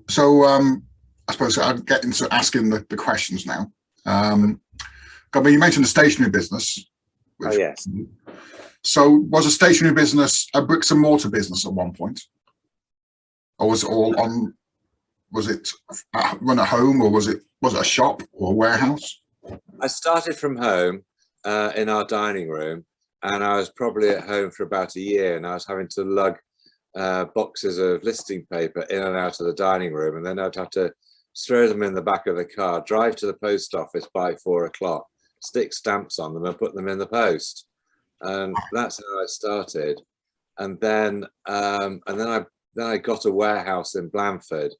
So I suppose I'll get into asking the questions now. I mean, you mentioned the stationery business. Oh, yes. So was a stationery business a bricks and mortar business at one point? Or was it all on, was it run at home, or was it a shop or a warehouse? I started from home in our dining room, and I was probably at home for about a year, and I was having to lug boxes of listing paper in and out of the dining room, and then I'd have to throw them in the back of the car, drive to the post office by 4 o'clock, stick stamps on them and put them in the post. And that's how I started. And then I got a warehouse in Blandford,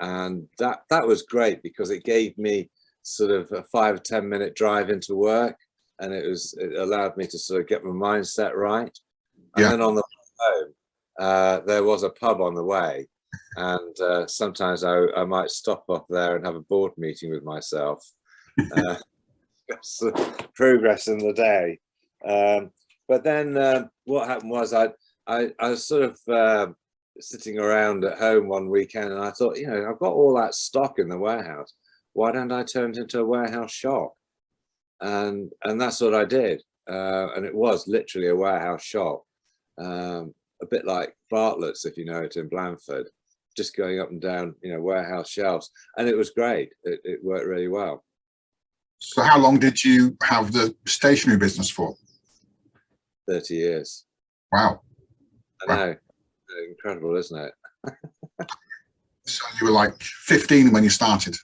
and that was great because it gave me sort of a 5 or 10 minute drive into work, and it allowed me to sort of get my mindset right. And then on the way home, there was a pub on the way, and sometimes I might stop up there and have a board meeting with myself. Progress in the day. But then what happened was I was sort of sitting around at home one weekend, and I thought, you know, I've got all that stock in the warehouse. Why don't I turn it into a warehouse shop? And that's what I did. And it was literally a warehouse shop, a bit like Bartlett's, if you know it, in Blandford, just going up and down, you know, warehouse shelves. And it was great. It worked really well. So how long did you have the stationery business for? 30 years. Wow. I know. Incredible, isn't it? So you were like 15 when you started?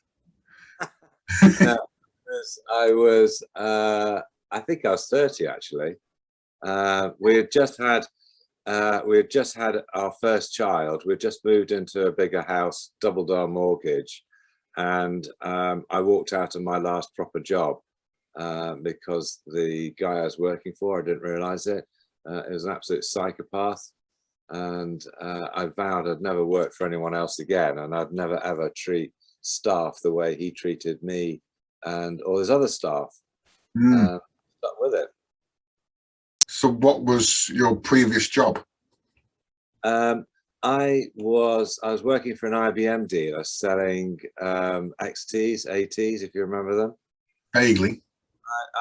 No, I think I was 30 actually. We had just had our first child. We'd just moved into a bigger house, doubled our mortgage, and I walked out of my last proper job because the guy I was working for, I didn't realize it. It was an absolute psychopath, and I vowed I'd never work for anyone else again, and I'd never ever treat staff the way he treated me and all his other staff. Stuck with it. So what was your previous job? I was working for an IBM dealer selling XTs, ATs, if you remember them. Vaguely.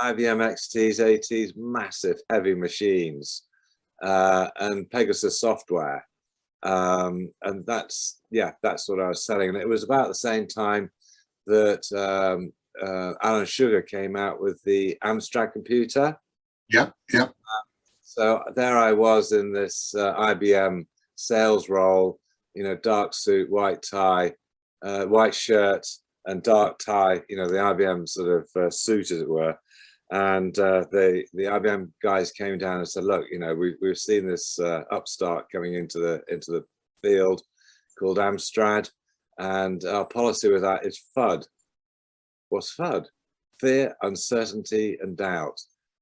IBM XTs, ATs, massive heavy machines, and Pegasus software. And that's what I was selling. And it was about the same time that Alan Sugar came out with the Amstrad computer. Yeah. So there I was in this IBM sales role, you know, dark suit, white tie, white shirt and dark tie, you know, the IBM sort of suit, as it were. And the IBM guys came down and said, look, you know, we've seen this upstart coming into the field called Amstrad, and our policy with that is FUD. What's FUD? Fear, uncertainty, and doubt.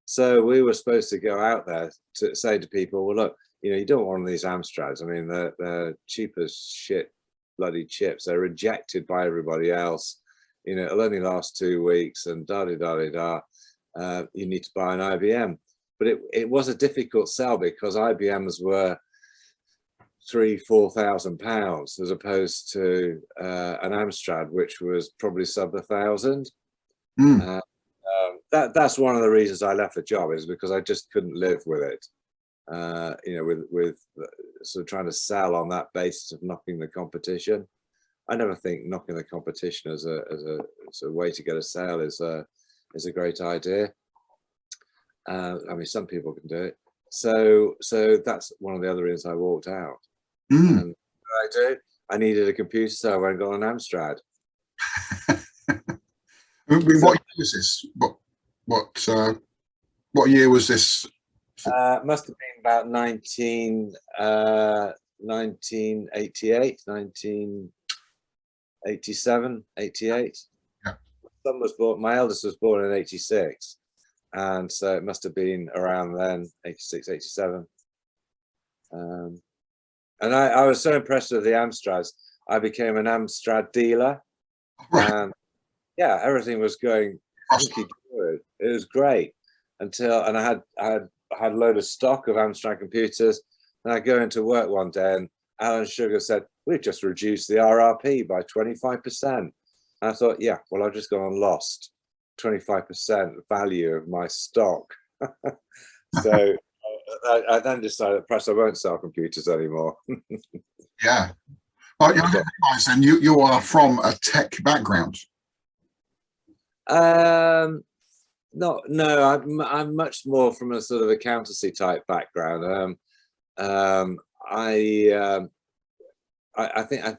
So we were supposed to go out there to say to people, well, look, you know, you don't want one of these Amstrads. I mean, they're cheap as shit bloody chips. They're rejected by everybody else. You know, it'll only last 2 weeks, and da-da-da-da-da. You need to buy an IBM. But it was a difficult sell because IBMs were £3,000-4,000 as opposed to an Amstrad, which was probably sub 1,000. That's one of the reasons I left the job, is because I just couldn't live with it. You know, with sort of trying to sell on that basis of knocking the competition. I never think knocking the competition as a way to get a sale is a great idea. I mean, some people can do it. So that's one of the other reasons I walked out. And what I do, I needed a computer, so I went and got an Amstrad. What year was this? What year was this? Must have been about 1988, 1987, 88. Yeah. My eldest was born in 86. And so it must have been around then, 86, 87. And I was so impressed with the Amstrads, I became an Amstrad dealer. Right. And yeah, everything was going hunky dory. It was great and I had a load of stock of Amstrad computers. And I go into work one day, and Alan Sugar said, we've just reduced the RRP by 25%. I thought, yeah, well, I've just gone and lost 25% value of my stock. So I then decided perhaps I won't sell computers anymore. Yeah. Well, you realize then you are from a tech background. No, I'm much more from a sort of accountancy type background. I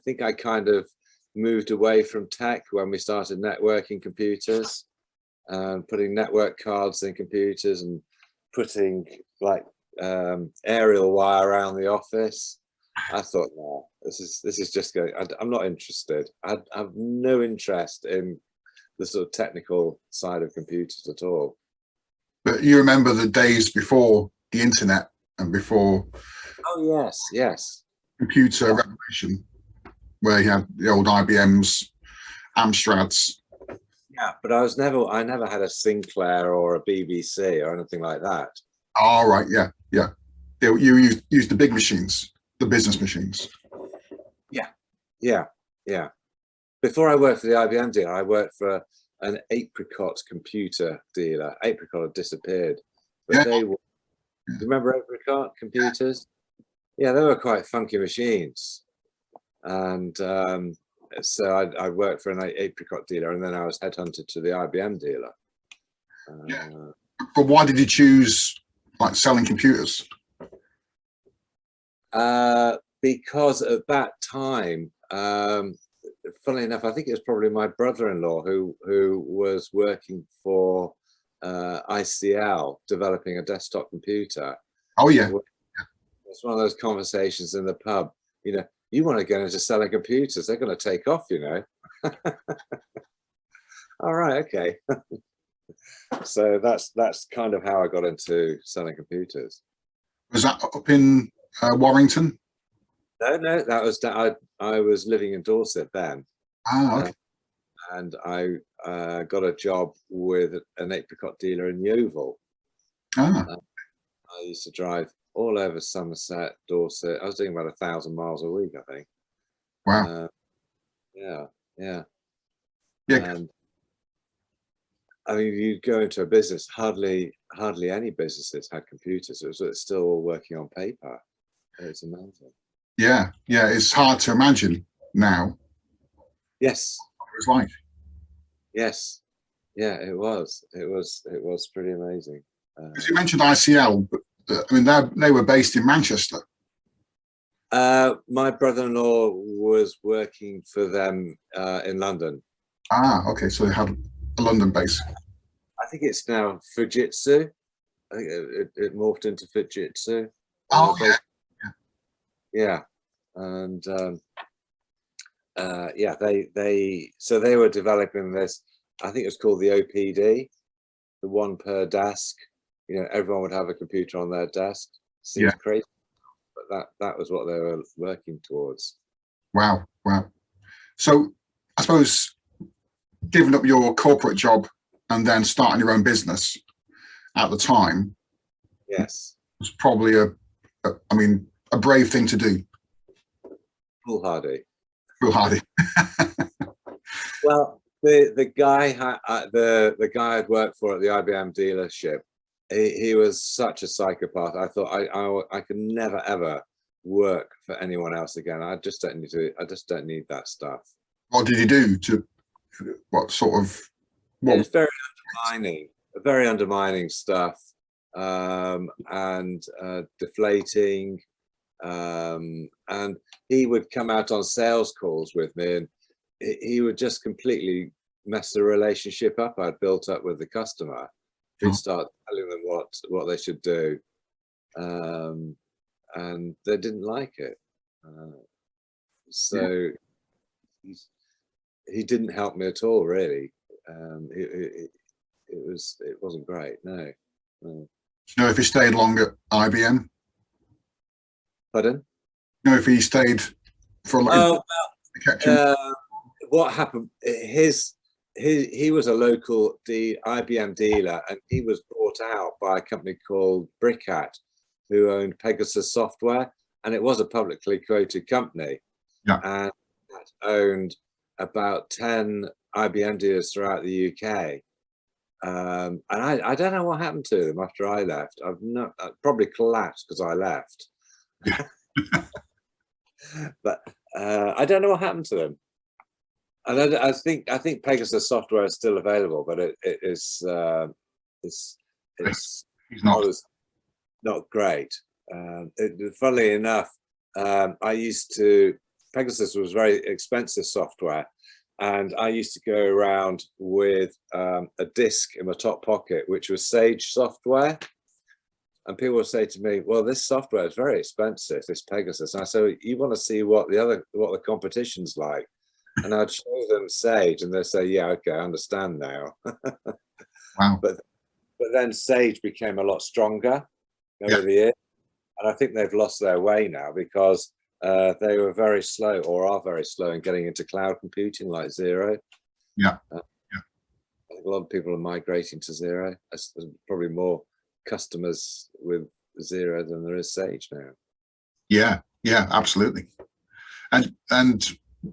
think I kind of moved away from tech when we started networking computers, putting network cards in computers and putting like aerial wire around the office. I thought, no, this is just going. I'm not interested. I have no interest in the sort of technical side of computers at all. But you remember the days before the internet and before Oh yes. computer revolution, where you had the old IBMs, Amstrads. Yeah, but I never had a Sinclair or a BBC or anything like that. Oh, right, yeah. You used the big machines, the business machines. Yeah. Before I worked for the IBM dealer, I worked for an Apricot computer dealer. Apricot had disappeared, but they were. Do you remember Apricot computers? Yeah, they were quite funky machines, and so I worked for an Apricot dealer, and then I was headhunted to the IBM dealer. But why did you choose like selling computers? Because at that time, funnily enough, I think it was probably my brother-in-law who was working for ICL, developing a desktop computer. Oh yeah. It's one of those conversations in the pub. You want to go into selling computers, they're going to take off, All right, okay. So that's kind of how I got into selling computers. Was that up in Warrington? No, that was I was living in Dorset then. Ah, okay. And I got a job with an Apricot dealer in Yeovil. I used to drive all over Somerset, Dorset. I was doing about 1,000 miles a week, I think. Wow. Yeah. Yeah. I mean, you go into a business, hardly any businesses had computers. It's still all working on paper. It's amazing. Yeah. It's hard to imagine now. Yes. What it was like. Yes. Yeah, it was pretty amazing. You mentioned ICL, but I mean, they were based in Manchester. My brother-in-law was working for them in London. Okay, so they had a London base. I think it's now Fujitsu. I think it morphed into Fujitsu. Oh yeah. And they were developing this. I think it was called the OPD, the one per desk. Everyone would have a computer on their desk. Seems crazy, but that was what they were working towards. Wow. So I suppose giving up your corporate job and then starting your own business at the time, yes, was probably a brave thing to do. Foolhardy. Well, the guy the guy I'd worked for at the IBM dealership, he was such a psychopath. I thought I could never ever work for anyone else again. I just don't need that stuff. What did you do to what sort of what? It's very undermining stuff, and deflating. And he would come out on sales calls with me, and he would just completely mess the relationship up I'd built up with the customer. He'd start telling them what they should do, and they didn't like it. So he didn't help me at all, really. It wasn't great. No. Do you know if he stayed long at IBM? Pardon? You know if he stayed for a long time? What happened? He was a local IBM dealer, and he was bought out by a company called Brickhat, who owned Pegasus Software, and it was a publicly quoted company. Yeah. and owned about 10 IBM dealers throughout the UK. And I don't know what happened to them after I left. I've not probably collapsed because I left. Yeah. But I don't know what happened to them. And I think Pegasus software is still available, but it's He's not. not great. Funnily enough, Pegasus was very expensive software, and I used to go around with a disk in my top pocket, which was Sage software. And people would say to me, well, this software is very expensive, this Pegasus. And I said, you want to see what the competition's like? And I'd show them Sage, and they'd say, yeah, okay, I understand now. Wow. But then Sage became a lot stronger over the years. And I think they've lost their way now because they were very slow, or are very slow, in getting into cloud computing like Zero. Yeah. I think a lot of people are migrating to Zero. There's probably more customers with Zero than there is Sage now. Yeah, absolutely. And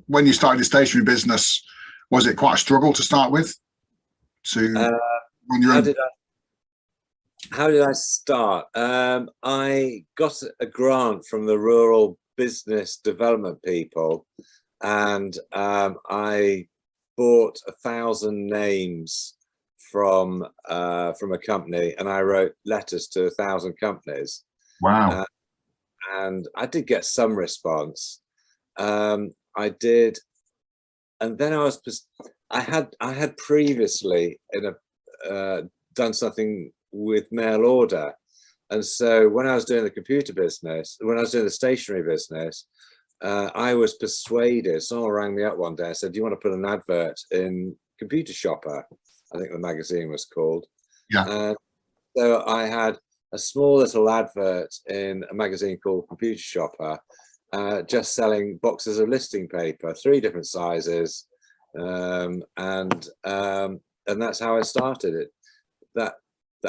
when you started your stationery business, was it quite a struggle to start with? How did I start? I got a grant from the rural business development people, and I bought 1,000 names from a company, and I wrote letters to 1,000 companies. Wow. And I did get some response. I did, and then I had previously done something with mail order, and so when I was doing the computer business, when I was doing the stationery business, I was persuaded. Someone rang me up one day and said, "Do you want to put an advert in Computer Shopper?" I think the magazine was called. Yeah. And so I had a small little advert in a magazine called Computer Shopper, just selling boxes of listing paper, 3 different sizes, and that's how I started it. That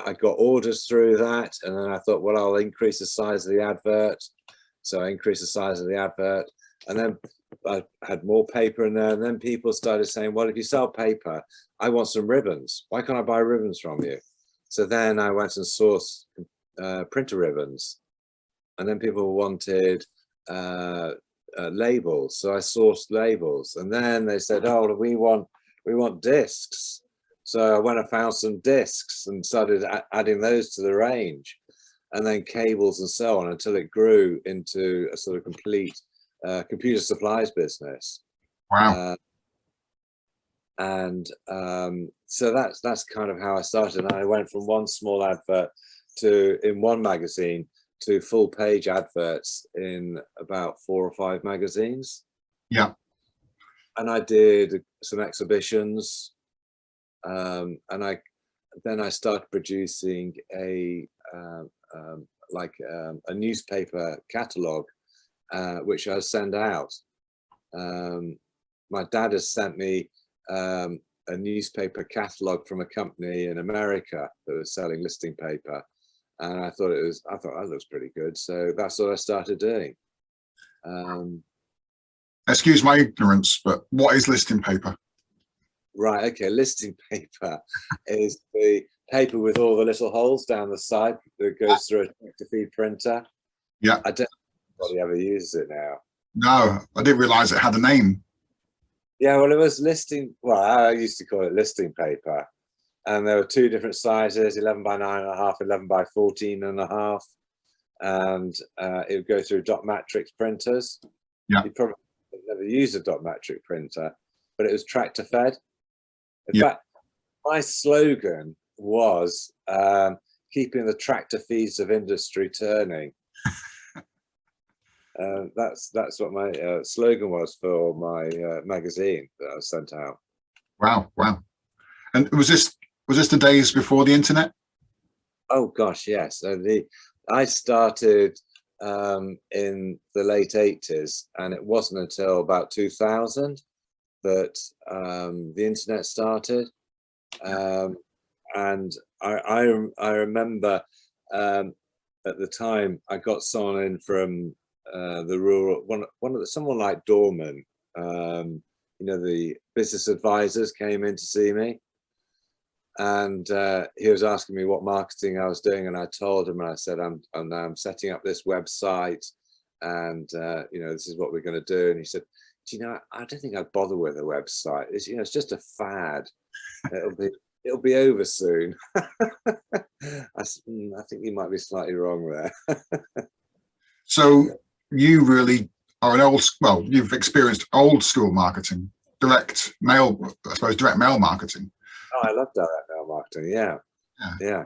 I got orders through that, and then I thought, well, I'll increase the size of the advert. So I increased the size of the advert, and then I had more paper in there, and then people started saying, well, if you sell paper, I want some ribbons. Why can't I buy ribbons from you? So then I went and sourced printer ribbons, and then people wanted labels. So I sourced labels, and then they said, oh, we want discs. So I went and found some discs and started adding those to the range, and then cables and so on, until it grew into a sort of complete computer supplies business. Wow. So that's kind of how I started. And I went from one small advert in one magazine to full page adverts in about 4 or 5 magazines. Yeah. And I did some exhibitions, and then I started producing a newspaper catalogue, which I send out. My dad has sent me a newspaper catalogue from a company in America that was selling listing paper, and I thought that looks pretty good, so that's what I started doing. Excuse my ignorance, but what is listing paper? Right, okay, listing paper is the paper with all the little holes down the side that goes through a text-to-feed printer. Yeah. I don't know if anybody ever uses it now. No, I didn't realize it had a name. Yeah, well, it was well, I used to call it listing paper. And there were 2 different sizes, 11 by 9.5, 11 by 14.5. And it would go through dot matrix printers. Yeah. You probably never used a dot matrix printer, but it was tractor fed. In fact, my slogan was keeping the tractor feeds of industry turning. That's what my slogan was for my magazine that I sent out. Wow. And was this the days before the internet? Oh gosh, yes. So I started in the late 80s, and it wasn't until about 2000 that the internet started. And I remember at the time I got someone in from the rural one of the, someone like Dorman, you know, the business advisors came in to see me, and he was asking me what marketing I was doing, and I told him, and I said, I'm setting up this website, and you know, this is what we're going to do. And he said, do you know, I don't think I'd bother with a website. It's, you know, it's just a fad. It'll be over soon. I think you might be slightly wrong there. So you really are an well, you've experienced old school marketing, direct mail, I suppose, direct mail marketing. Oh, I love direct mail marketing. Yeah, Yeah. yeah.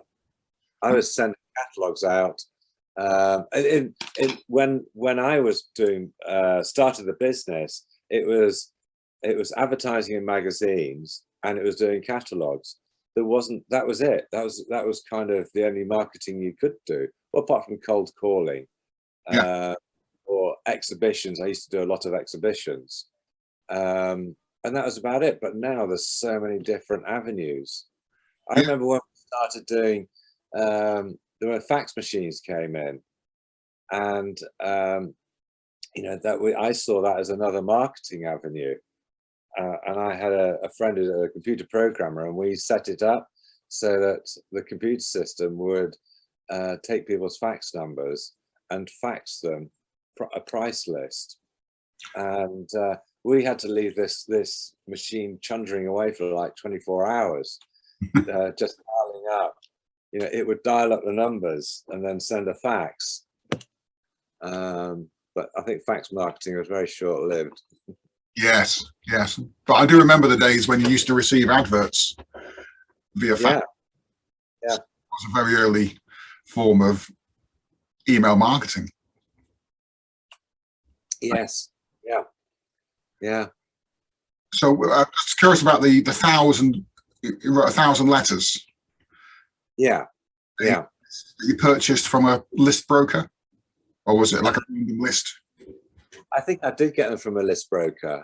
I was sending catalogs out. When I was doing started the business, it was advertising in magazines, and it was doing catalogs. That was it. That was kind of the only marketing you could do, well, apart from cold calling. Yeah. Or exhibitions. I used to do a lot of exhibitions, and that was about it. But now there's so many different avenues. I remember when we started doing, when fax machines came in, and you know, I saw that as another marketing avenue. And I had a friend who's a computer programmer, and we set it up so that the computer system would take people's fax numbers and fax them a price list. And we had to leave this machine chundering away for like 24 hours, just dialing up. You know, it would dial up the numbers and then send a fax. But I think fax marketing was very short-lived. Yes, yes. But I do remember the days when you used to receive adverts via fax. Yeah. It was a very early form of email marketing. Yes. Yeah. Yeah. So I'm just curious about the 1,000. You wrote 1,000 letters. Yeah. Yeah. That you purchased from a list broker, or was it like a random list? I think I did get them from a list broker,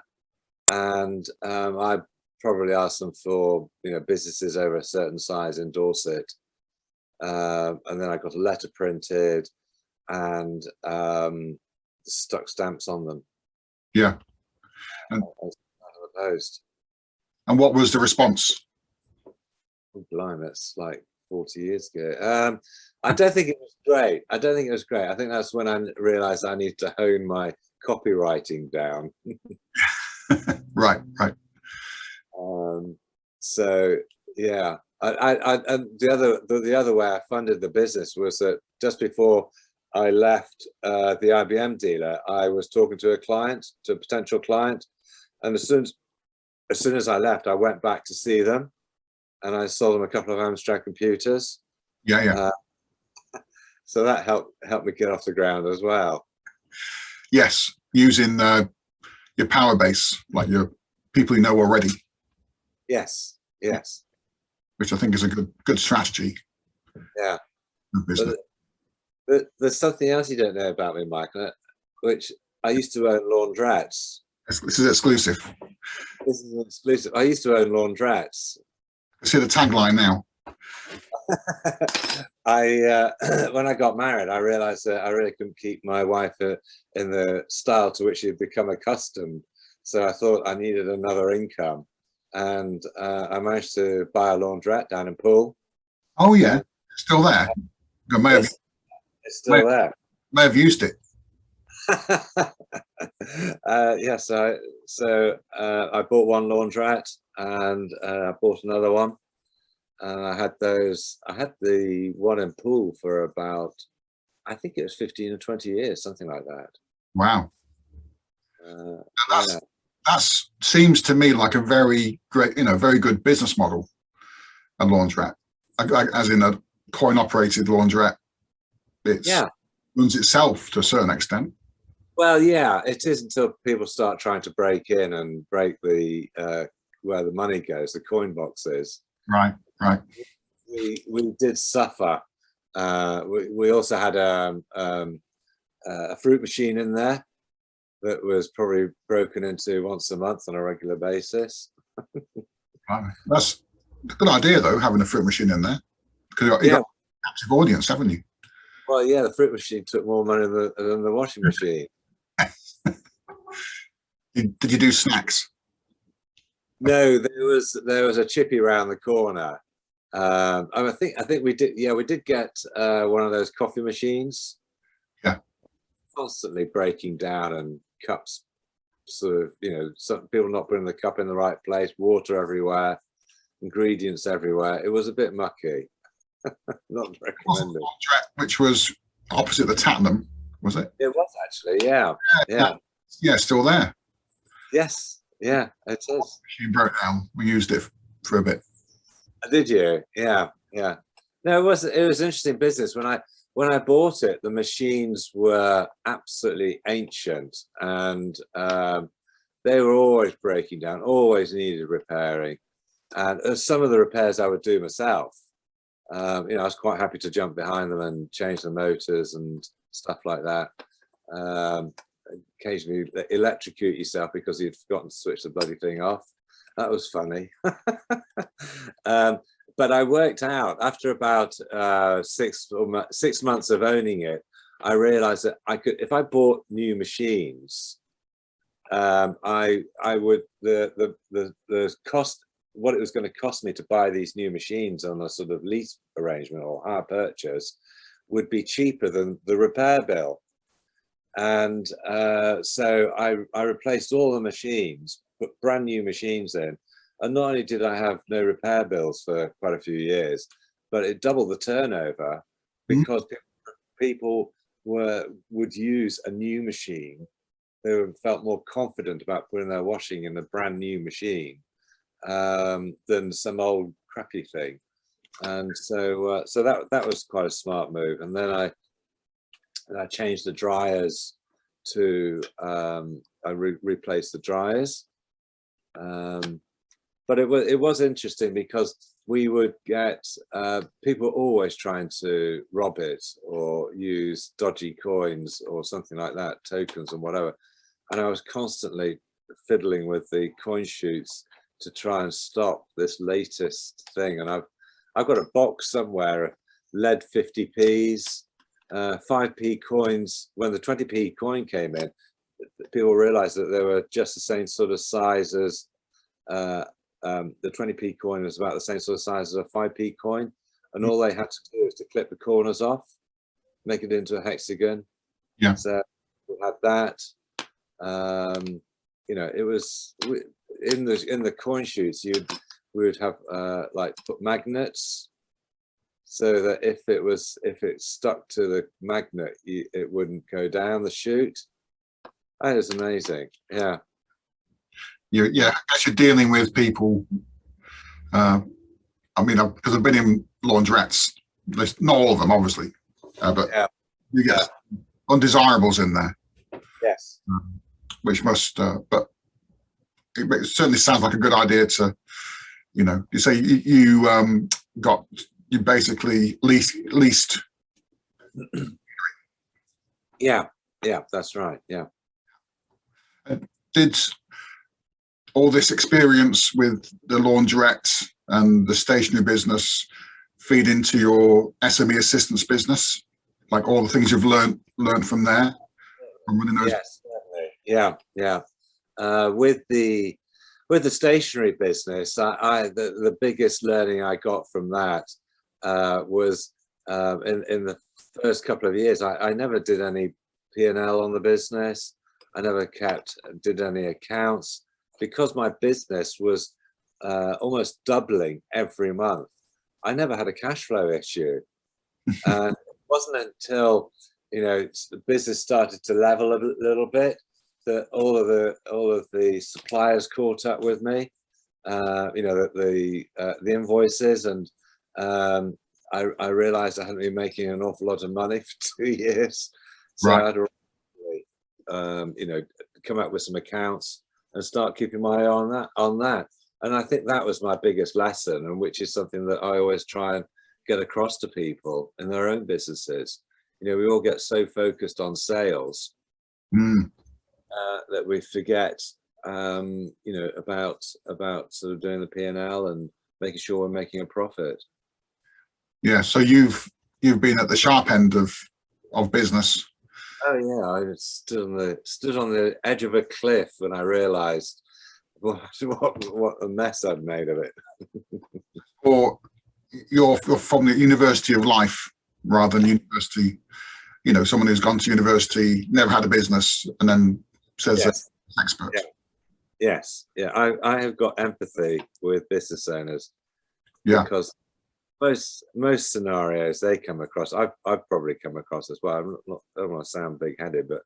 and I probably asked them for, you know, businesses over a certain size in Dorset, and then I got a letter printed and stuck stamps on them. Yeah. And, post. And what was the response? Oh, blimey, that's like 40 years ago. I don't think it was great. I think that's when I realized I need to hone my copywriting down. Right. So yeah, and the other way I funded the business was that just before I left the IBM dealer, I was talking to a potential client, and as soon as I left, I went back to see them, and I sold them a couple of Amstrad computers. Yeah. So that helped me get off the ground as well. Yes, using your power base, like your people you know already. Yes. Which I think is a good strategy. Yeah. But there's something else you don't know about me, Mike, which I used to own laundrettes. This is exclusive. This is exclusive. I used to own laundrettes. I see the tagline now. When I got married, I realized that I really couldn't keep my wife in the style to which she'd become accustomed. So I thought I needed another income, and I managed to buy a laundrette down in Poole. Oh yeah, still there. It's still there. May have used it. Yeah, so I bought one laundrette, and I bought another one, and I had the one in Poole for about, I think it was 15 or 20 years, something like that. Wow. That seems to me like a very great, very good business model. A laundrette, as in a coin-operated laundrette. It runs itself to a certain extent. Well, yeah, it is, until people start trying to break in and break the where the money goes, the coin boxes. Right. We did suffer. We also had a fruit machine in there that was probably broken into once a month on a regular basis. Right. That's a good idea, though, having a fruit machine in there, because you've got an active audience, haven't you? Well, yeah, the fruit machine took more money than the washing machine. Did you do snacks? No, there was a chippy round the corner. I think we did. Yeah, we did get one of those coffee machines. Yeah. Constantly breaking down, and cups sort of, some people not putting the cup in the right place, water everywhere, ingredients everywhere. It was a bit mucky. Not recommended. Which was opposite the Tattenham, was it? It was actually, yeah. Yeah, still there. Yes, yeah, it is. She broke down. We used it for a bit. Did you? Yeah. No, it was interesting business. When I bought it, the machines were absolutely ancient, and they were always breaking down, always needed repairing. And some of the repairs I would do myself. I was quite happy to jump behind them and change the motors and stuff like that. Occasionally electrocute yourself because you'd forgotten to switch the bloody thing off. That was funny. But I worked out after about 6 months of owning it, I realized that I could, if I bought new machines, I would, the cost, what it was going to cost me to buy these new machines on a sort of lease arrangement or hire purchase would be cheaper than the repair bill. And so I replaced all the machines, put brand new machines in. And not only did I have no repair bills for quite a few years, but it doubled the turnover because people would use a new machine. They felt more confident about putting their washing in a brand new machine than some old crappy thing. And so that was quite a smart move. And then I changed the dryers to I replaced the dryers. But it was interesting because we would get people always trying to rob it or use dodgy coins or something like that, tokens and whatever. And I was constantly fiddling with the coin chutes to try and stop this latest thing. And I've got a box somewhere, lead 50p's, 5p coins. When the 20p coin came in, people realized that they were just the same sort of size as the 20p coin was about the same sort of size as a 5p coin, and all they had to do was to clip the corners off, make it into a hexagon. Yeah. So we had that. It was in the coin chutes. We would have like put magnets, so that if it stuck to the magnet, it wouldn't go down the chute. That is amazing. Yeah. I guess you're dealing with people. I mean, because I've been in laundrettes, not all of them, obviously, but you get undesirables in there. Yes. Which must, but it certainly sounds like a good idea to, you say you basically leased. Yeah, that's right. Yeah. Did all this experience with the laundrette and the stationery business feed into your SME assistance business? Like all the things you've learned from there? From running those? Yes, certainly. Yeah. With the stationery business, the biggest learning I got from that was in the first couple of years, I never did any P&L on the business. I never did any accounts, because my business was almost doubling every month. I never had a cash flow issue. And it wasn't until, the business started to level a little bit that all of the suppliers caught up with me, the invoices, and I realized I hadn't been making an awful lot of money for 2 years. So I had to come up with some accounts and start keeping my eye on that. And I think that was my biggest lesson, and which is something that I always try and get across to people in their own businesses. We all get so focused on sales that we forget about sort of doing the P&L and making sure we're making a profit. Yeah, so you've been at the sharp end of of business. Oh yeah, I stood on the edge of a cliff when I realised what a mess I'd made of it. Or you're from the university of life rather than university, you know, someone who's gone to university, never had a business, and then says they're Yes. an expert. Yeah. Yes, yeah, I have got empathy with business owners Yeah. because most scenarios they come across, I've probably come across as well. I don't want to sound big-headed, but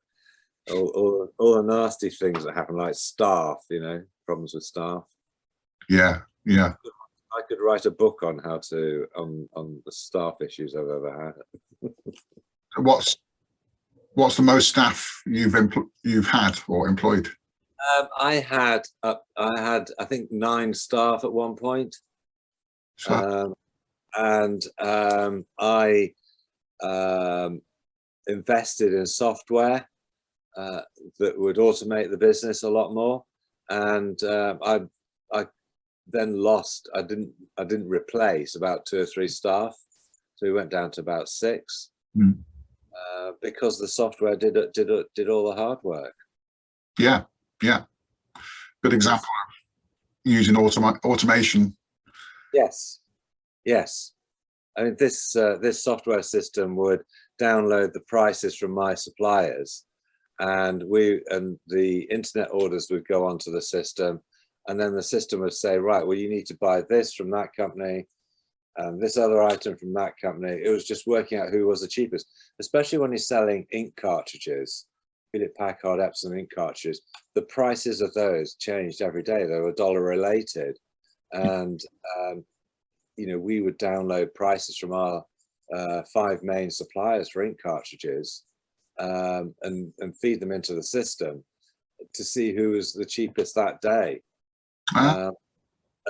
all the nasty things that happen, like staff, you know, problems with staff. Yeah. Yeah. I could write a book on how to on the staff issues I've ever had. What's the most staff you've had or employed? I had I think 9 staff at one point. So, And I invested in software that would automate the business a lot more, and I then lost. I didn't replace about 2 or 3 staff, so we went down to about 6 because the software did all the hard work. yeah. Yeah. Good example of using automation. Yes, yes. I mean, this software system would download the prices from my suppliers, and the internet orders would go onto the system, and then the system would say, right, well, you need to buy this from that company and this other item from that company. It was just working out who was the cheapest, especially when you're selling ink cartridges, Hewlett Packard Epson ink cartridges. The prices of those changed every day. They were dollar related, and you know, we would download prices from our 5 main suppliers for ink cartridges and feed them into the system to see who was the cheapest that day. And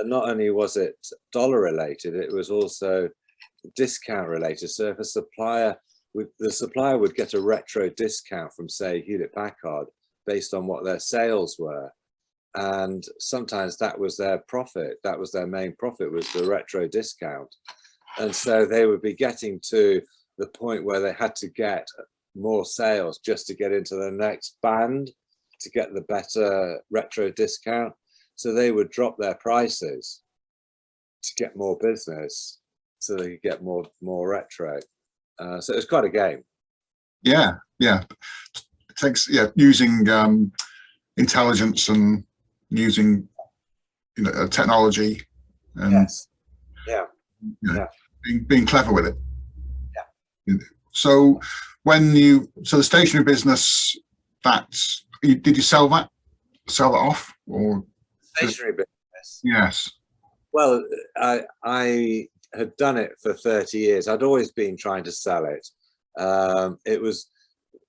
not only was it dollar related, it was also discount related. So if a supplier, the supplier would get a retro discount from, say, Hewlett Packard based on what their sales were. And sometimes that was their profit. That was their main profit, was the retro discount. And so they would be getting to the point where they had to get more sales just to get into the next band to get the better retro discount. So they would drop their prices to get more business so they could get more retro. So it was quite a game. Yeah. Yeah. It takes, using intelligence and using, you know, technology and Yes. Yeah. you know, Yeah. being clever with it. Yeah. So so the stationery business, did you sell that off, or Stationery business? Yes. Well, I had done it for 30 years. I'd always been trying to sell it. It was,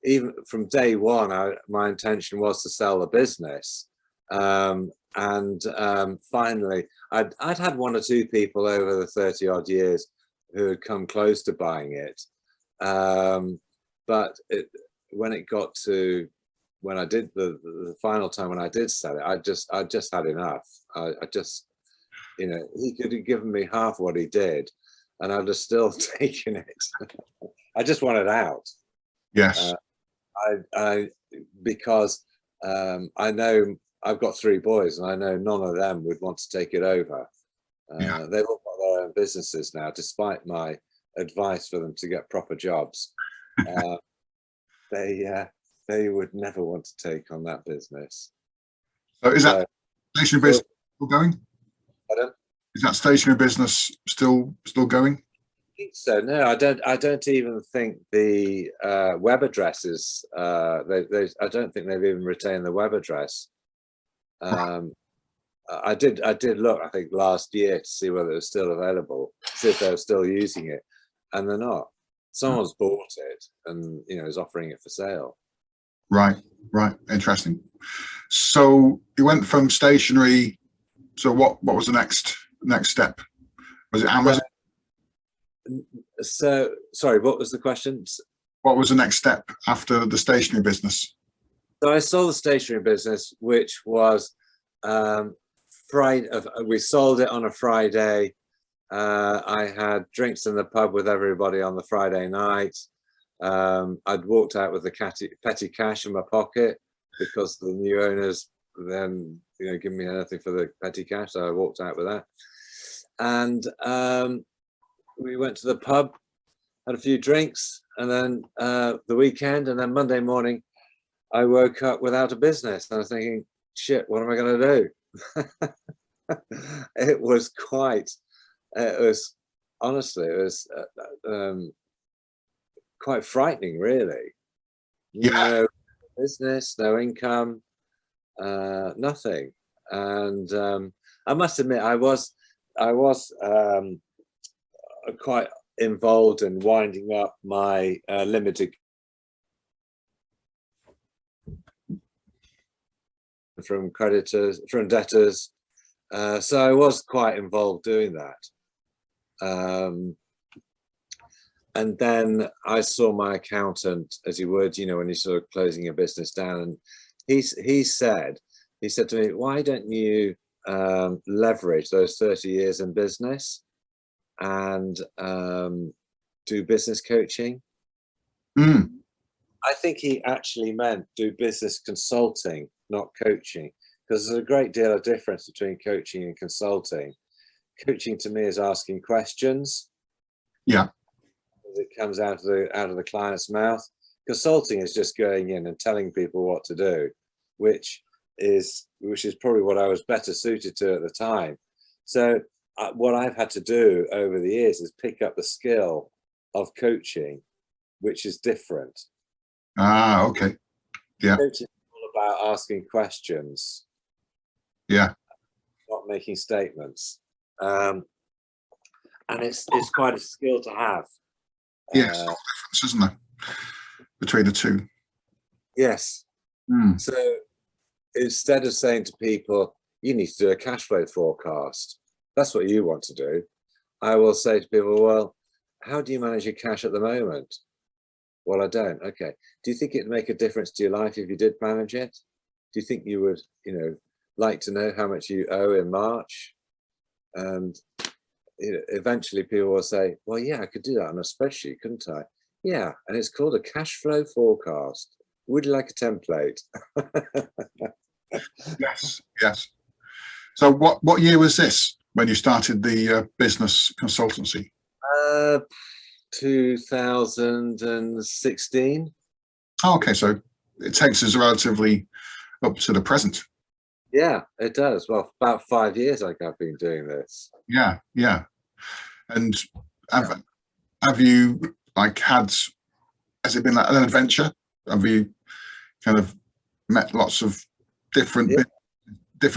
even from day one, my intention was to sell the business. Finally, I'd had 1 or 2 people over the 30 odd years who had come close to buying it. But when it got to when I did the final time when I did sell it, I just had enough. I just, you know, he could have given me half what he did, and I'd have still taken it. I just wanted out. Yes. Because I know I've got 3 boys, and I know none of them would want to take it over. Yeah. They've all got their own businesses now, despite my advice for them to get proper jobs. They would never want to take on that business. So is that stationery business still going? Pardon? Is that stationery business still going? I think so. No, I don't even think the web address is. I don't think they've even retained the web address. I did look, I think, last year to see whether it was still available, see if they were still using it, and they're not. Someone's bought it and, you know, is offering it for sale. Right. Interesting. So you went from stationery. So what was the next step? Was it Amazon? So sorry, what was the question? What was the next step after the stationery business? So I sold the stationery business, which was Friday. We sold it on a Friday. I had drinks in the pub with everybody on the Friday night. I'd walked out with the petty cash in my pocket because the new owners then, give me anything for the petty cash. So I walked out with that. And we went to the pub, had a few drinks, and then the weekend, and then Monday morning, I woke up without a business. And I was thinking, shit, what am I going to do? It was honestly, it was quite frightening, really. Yeah. No business, no income, nothing. And I must admit, I was quite involved in winding up my limited from debtors. So I was quite involved doing that. And then I saw my accountant, as you would, when you're sort of closing your business down. And he said to me, why don't you leverage those 30 years in business and do business coaching? I think he actually meant do business consulting, not coaching, because there's a great deal of difference between coaching and consulting. Coaching to me is asking questions. Yeah. It comes out of the client's mouth. Consulting is just going in and telling people what to do, which is probably what I was better suited to at the time. So what I've had to do over the years is pick up the skill of coaching, which is different. Okay. Yeah. Coaching is all about asking questions. Yeah. Not making statements. And it's quite a skill to have. Yes, difference, isn't there, between the two? Yes. So instead of saying to people, you need to do a cash flow forecast, that's what you want to do, I will say to people, well, how do you manage your cash at the moment? Well, I don't. Okay. Do you think it'd make a difference to your life if you did manage it? Do you think you would, like to know how much you owe in March? And eventually people will say, well, yeah, I could do that on a spreadsheet, couldn't I? Yeah, and it's called a cash flow forecast. Would you like a template? Yes. So what year was this when you started the business consultancy? 2016. Oh, okay, so it takes us relatively up to the present. Yeah, it does. Well, about 5 years I've been doing this. Yeah. And have you has it been like an adventure? Have you kind of met lots of different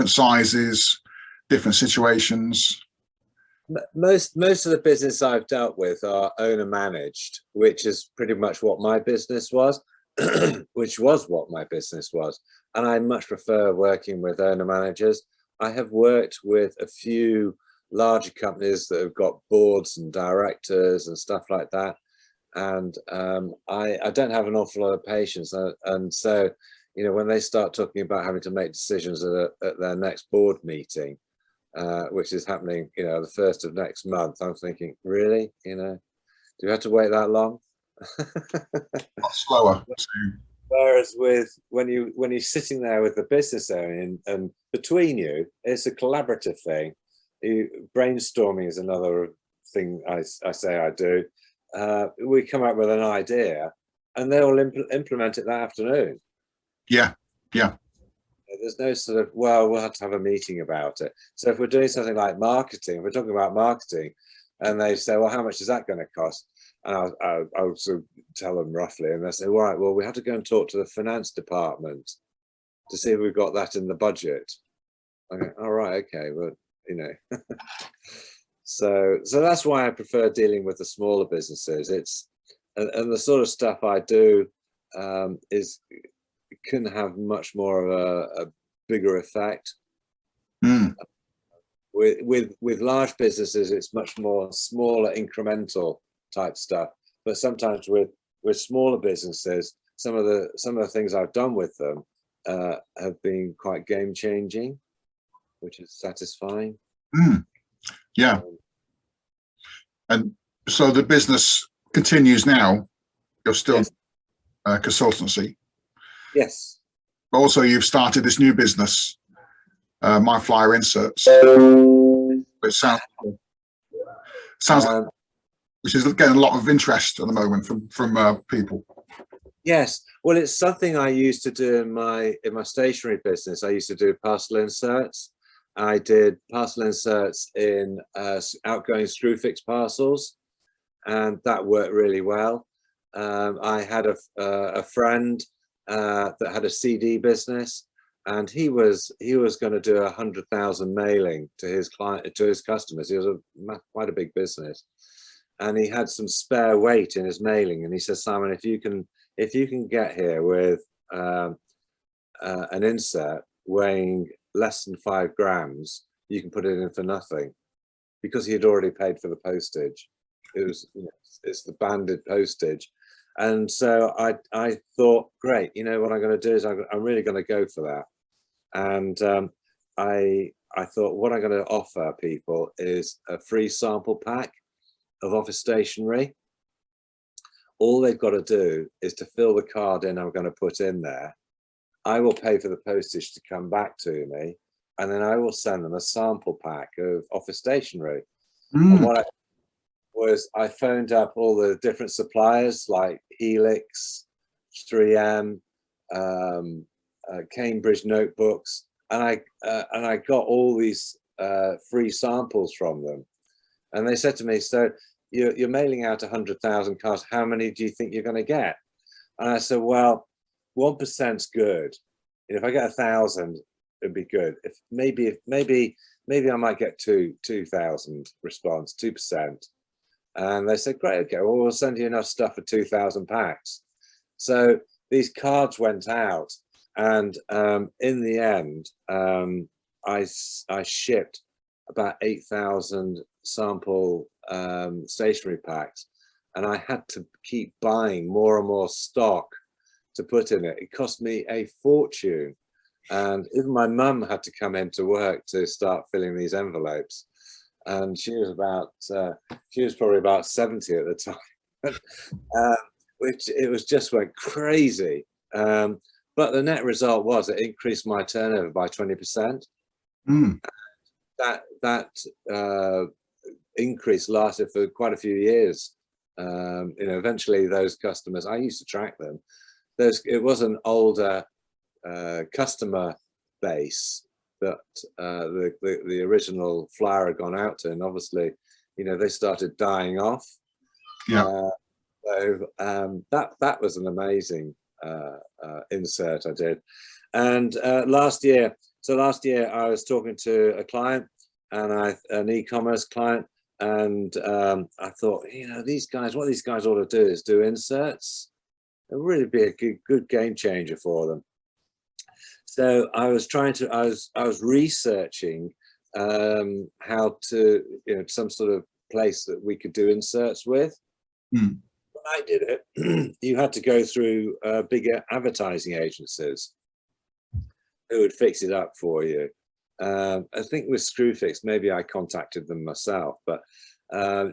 sizes, different situations? Most of the business I've dealt with are owner managed, which is pretty much what my business was, and I much prefer working with owner managers. I have worked with a few larger companies that have got boards and directors and stuff like that, and I don't have an awful lot of patience, and so when they start talking about having to make decisions at their next board meeting, which is happening, the 1st of next month, I'm thinking, really, do we have to wait that long? Slower. Whereas when you're sitting there with the business owner and between you, it's a collaborative thing. Brainstorming is another thing I say I do. We come up with an idea, and they will implement it that afternoon. Yeah. There's no sort of, well, we'll have to have a meeting about it. So if we're doing something like marketing, if we're talking about marketing, and they say, well, how much is that going to cost? And I'll sort of tell them roughly, and they say, right, well, we have to go and talk to the finance department to see if we've got that in the budget. Okay, all right, okay, well, so that's why I prefer dealing with the smaller businesses. And the sort of stuff I do can have much more of a bigger effect. With large businesses, it's much more smaller, incremental type stuff. But sometimes with smaller businesses, some of the things I've done with them have been quite game changing, which is satisfying. Yeah. And so the business continues now You're still Yes. consultancy. Yes. But also, you've started this new business, My Flyer Inserts. It sounds like, Um, which is getting a lot of interest at the moment from people. yes. Well, it's something I used to do in my stationery business. I used to do parcel inserts. I did parcel inserts in outgoing Screwfix parcels, and that worked really well. I had a friend that had a CD business, and he was going to do 100,000 mailing to his customers. He was quite a big business, and he had some spare weight in his mailing. And he said, Simon, if you can get here with an insert weighing less than 5 grams, you can put it in for nothing, because he had already paid for the postage. It was, it's the banded postage. And so I thought, great, what I'm going to do is I'm really going to go for that. And I thought, what I'm going to offer people is a free sample pack of office stationery. All they've got to do is to fill the card in I'm going to put in there. I will pay for the postage to come back to me, and then I will send them a sample pack of office stationery. And what I was, I phoned up all the different suppliers like Helix, 3M, Cambridge notebooks, and I got all these free samples from them. And they said to me, so you're mailing out 100,000 cards, how many do you think you're going to get? And I said, well, 1%'s good. If I get 1,000, it'd be good. If maybe I might get 2,000 response, 2%. And they said, great, okay, well, we'll send you enough stuff for 2,000 packs. So these cards went out, and in the end, I shipped about 8,000 sample stationery packs, and I had to keep buying more and more stock to put in it. It cost me a fortune, and even my mum had to come into work to start filling these envelopes. And she was probably about 70 at the time, which it was just went crazy. But the net result was it increased my turnover by 20%. That increase lasted for quite a few years. Eventually those customers, I used to track them. It was an older customer base that the original flyer had gone out to, and obviously, they started dying off. Yeah. So that was an amazing insert I did. And last year I was talking to a client, and an e-commerce client, and I thought, what these guys ought to do is do inserts. It would really be a good game changer for them. So I was researching how to, some sort of place that we could do inserts with. When I did it, you had to go through bigger advertising agencies who would fix it up for you. I think with Screwfix, maybe I contacted them myself, but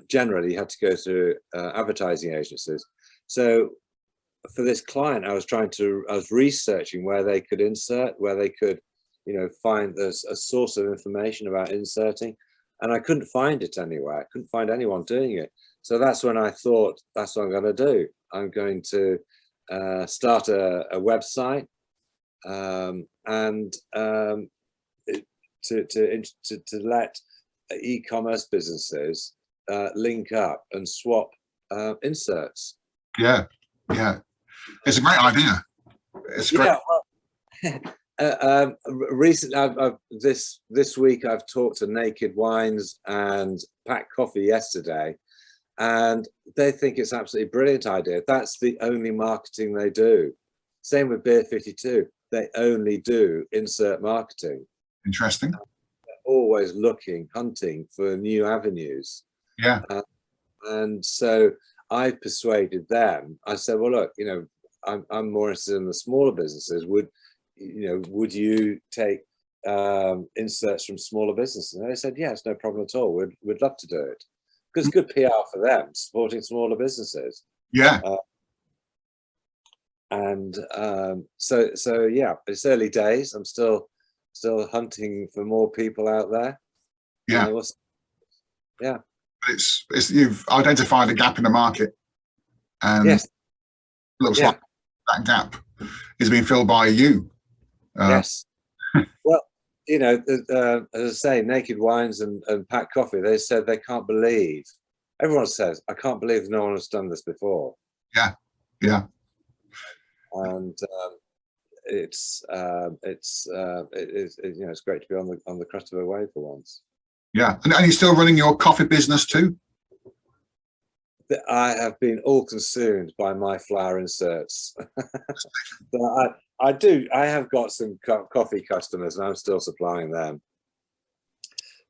generally you had to go through advertising agencies. So for this client, I was researching where they could insert, where they could, find a source of information about inserting, and I couldn't find it anywhere. I couldn't find anyone doing it. So that's when I thought, that's what I'm going to do. I'm going to start a website and to let e-commerce businesses link up and swap inserts. Yeah. It's a great idea. It's great. Yeah, recently, this week, I've talked to Naked Wines and Pack Coffee yesterday, and they think it's absolutely brilliant idea. That's the only marketing they do. Same with Beer 52. They only do insert marketing. Interesting. They're always hunting for new avenues. Yeah. And so I persuaded them. I said, well, look, I'm more interested in the smaller businesses. Would you take inserts from smaller businesses? And they said, yes, no problem at all. We'd love to do it, because it's good PR for them, supporting smaller businesses. Yeah. And so yeah, it's early days. I'm still hunting for more people out there. Yeah. Yeah. It's you've identified a gap in the market, and Yes. looks like that gap is being filled by you. Yes. Well, you know, as I say, Naked Wines and Pat Coffee, they said they can't believe. Everyone says, I can't believe no one has done this before. Yeah. Yeah. And it's you know, it's great to be on the crest of a wave for once. Yeah. And you're still running your coffee business too? I have been all consumed by my flower inserts. But I have got some coffee customers and I'm still supplying them.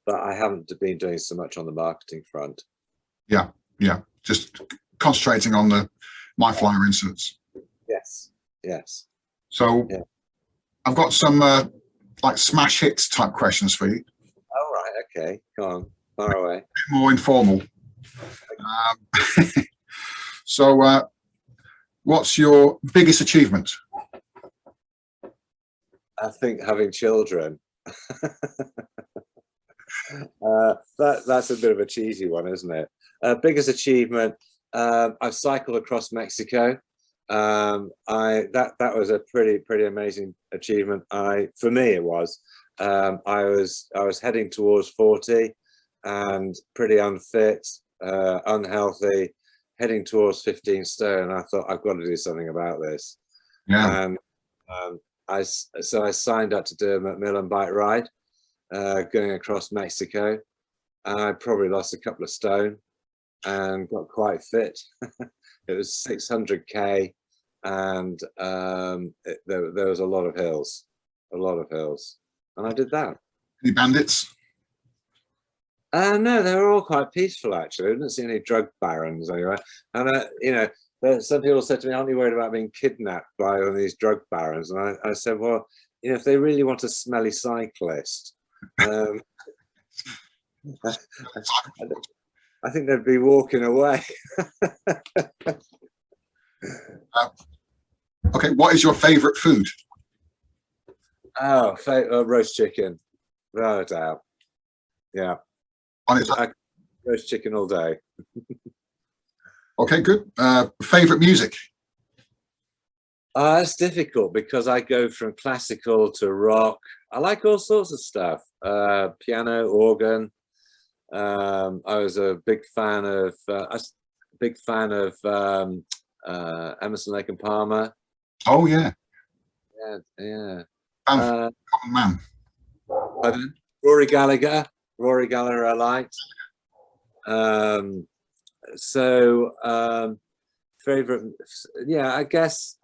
But I haven't been doing so much on the marketing front. Yeah. Yeah. Just concentrating on the my flower inserts. Yes. Yes. So yeah. I've got some like smash hits type questions for you. All right. Okay. Go on. Far away. A bit more informal. So what's your biggest achievement? I think having children. That's a bit of a cheesy one, isn't it? Biggest achievement. I've cycled across Mexico. That was a pretty amazing achievement. For me it was. I was heading towards 40 and pretty unfit, unhealthy, heading towards 15 stone. I thought I've got to do something about this. Yeah. And I signed up to do a Macmillan bike ride, going across Mexico. And I probably lost a couple of stone and got quite fit. It was 600k, and there was a lot of hills, and I did that. Any bandits? No, they were all quite peaceful actually. I didn't see any drug barons anyway. And you know, some people said to me, "Aren't you worried about being kidnapped by one of these drug barons?" And I said, "Well, you know, if they really want a smelly cyclist, I think they'd be walking away." Okay, what is your favorite food? Oh, roast chicken, without a doubt. Yeah, On its roast chicken all day. Okay, good. Favorite music? It's difficult because I go from classical to rock. I like all sorts of stuff. Piano, organ. I was a big fan of Emerson, Lake and Palmer. Oh yeah. Yeah. Common Man. Rory Gallagher I liked. Favorite, yeah, I guess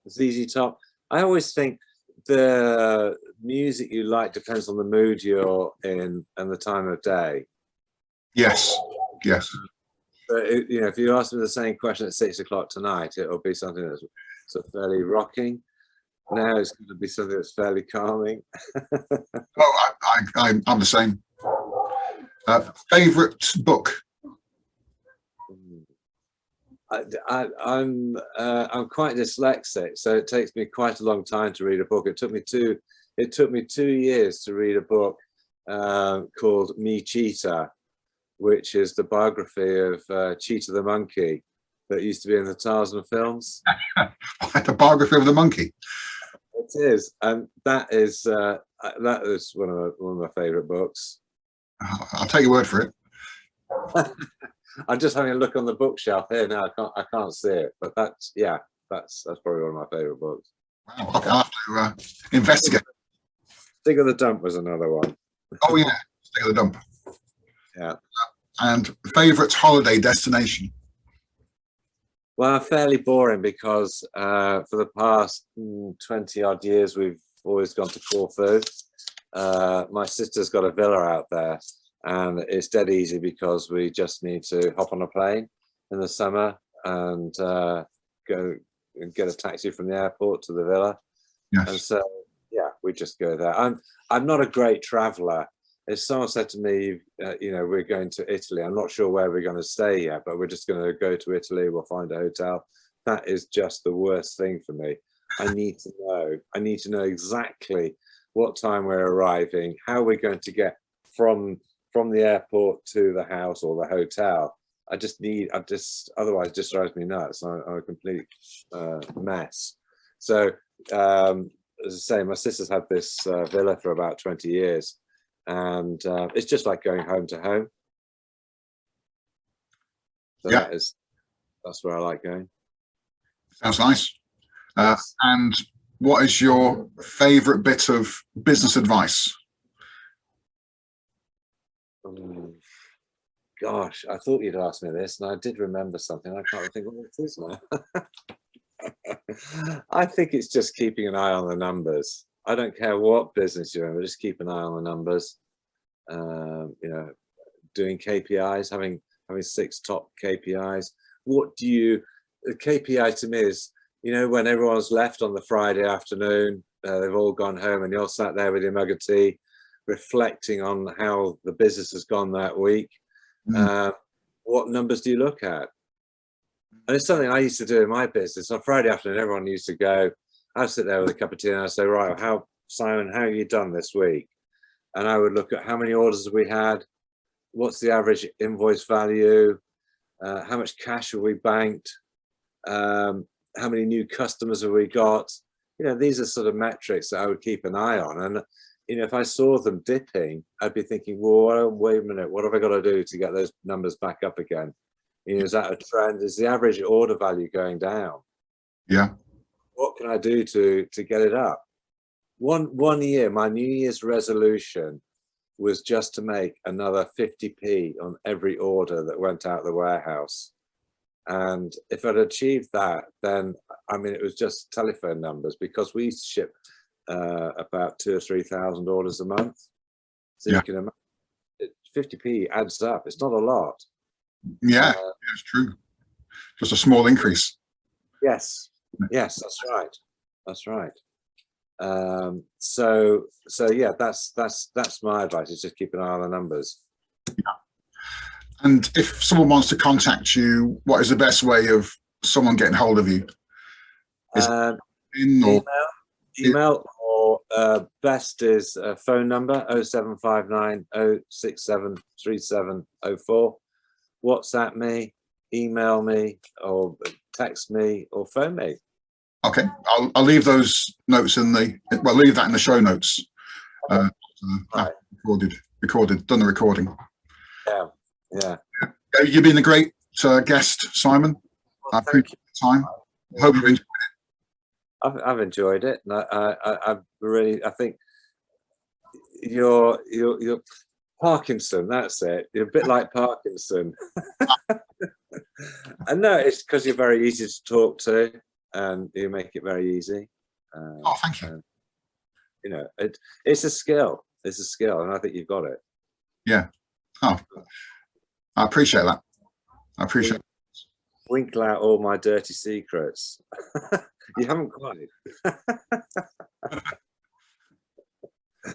ZZ Top. I always think the music you like depends on the mood you're in and the time of day. Yes. Yes. But you know, if you ask me the same question at 6 o'clock tonight, it'll be something that's sort of fairly rocking. Now it's going to be something that's fairly calming. Oh, I'm the same. Favorite book? I'm quite dyslexic, so it takes me quite a long time to read a book. It took me 2 years to read a book called Me Cheetah, which is the biography of Cheetah the monkey that used to be in the Tarzan films. The biography of the monkey. It is, and that is one of my favorite books. I'll take your word for it. I'm just having a look on the bookshelf here now. I can't see it, but that's probably one of my favorite books. Wow. Okay, I'll have to investigate. Dig of the Dump was another one. Oh yeah, Dig of the Dump. Yeah. And favorite holiday destination? Well, fairly boring because for the past 20 odd years we've always gone to Corfu. My sister's got a villa out there, and it's dead easy because we just need to hop on a plane in the summer and go and get a taxi from the airport to the villa. Yes. And so yeah, we just go there. I'm not a great traveler. If someone said to me, you know, we're going to Italy, I'm not sure where we're going to stay yet, but we're just going to go to Italy, we'll find a hotel that is just the worst thing for me. I need to know. I need to know exactly what time we're arriving, how we're going to get from the airport to the house or the hotel. Otherwise it just drives me nuts. I'm a complete mess. So as I say, my sister's had this villa for about 20 years, and it's just like going home to home. So yeah, that's where I like going. sounds nice. Yes. And what is your favorite bit of business advice? Gosh, I thought you'd ask me this, and I did remember something. I can't think what it is now. I think it's just keeping an eye on the numbers. I don't care what business you're in, but just keep an eye on the numbers. You know, doing KPIs, having 6 top KPIs. The KPI to me is, you know, when everyone's left on the Friday afternoon, they've all gone home, and you're sat there with your mug of tea, reflecting on how the business has gone that week. What numbers do you look at? And it's something I used to do in my business. On Friday afternoon, everyone used to go, I'd sit there with a cup of tea and I'd say, right, Simon, how have you done this week? And I would look at how many orders have we had? What's the average invoice value? How much cash have we banked? How many new customers have we got? You know, these are sort of metrics that I would keep an eye on. And, you know, if I saw them dipping, I'd be thinking, well, wait a minute, what have I got to do to get those numbers back up again? You know, is that a trend? Is the average order value going down? Yeah. What can I do to get it up? One year, my New Year's resolution was just to make another 50p on every order that went out of the warehouse. And if I'd achieved that, then, I mean, it was just telephone numbers, because we ship about 2,000 or 3,000 orders a month. So you can imagine, 50p adds up. It's not a lot. Yeah, it's true. Just a small increase. Yes, that's right. That's right. So yeah, that's my advice, is just keep an eye on the numbers. Yeah. And if someone wants to contact you, what is the best way of someone getting hold of you? Is email, or best is phone number 0759 067 3704. WhatsApp me, email me, or text me, or phone me. Okay, I'll leave those notes in leave that in the show notes. Right. Recorded, done the recording. Yeah. You've been a great guest, Simon. Well, I appreciate the time. I hope you've enjoyed it. I've enjoyed it, and I think you're Parkinson. That's it. You're a bit like Parkinson. And no, it's because you're very easy to talk to, and you make it very easy. Oh, thank you. You know, it's a skill. It's a skill, and I think you've got it. Yeah. Oh, I appreciate that. I appreciate it. Winkle out all my dirty secrets. You haven't quite.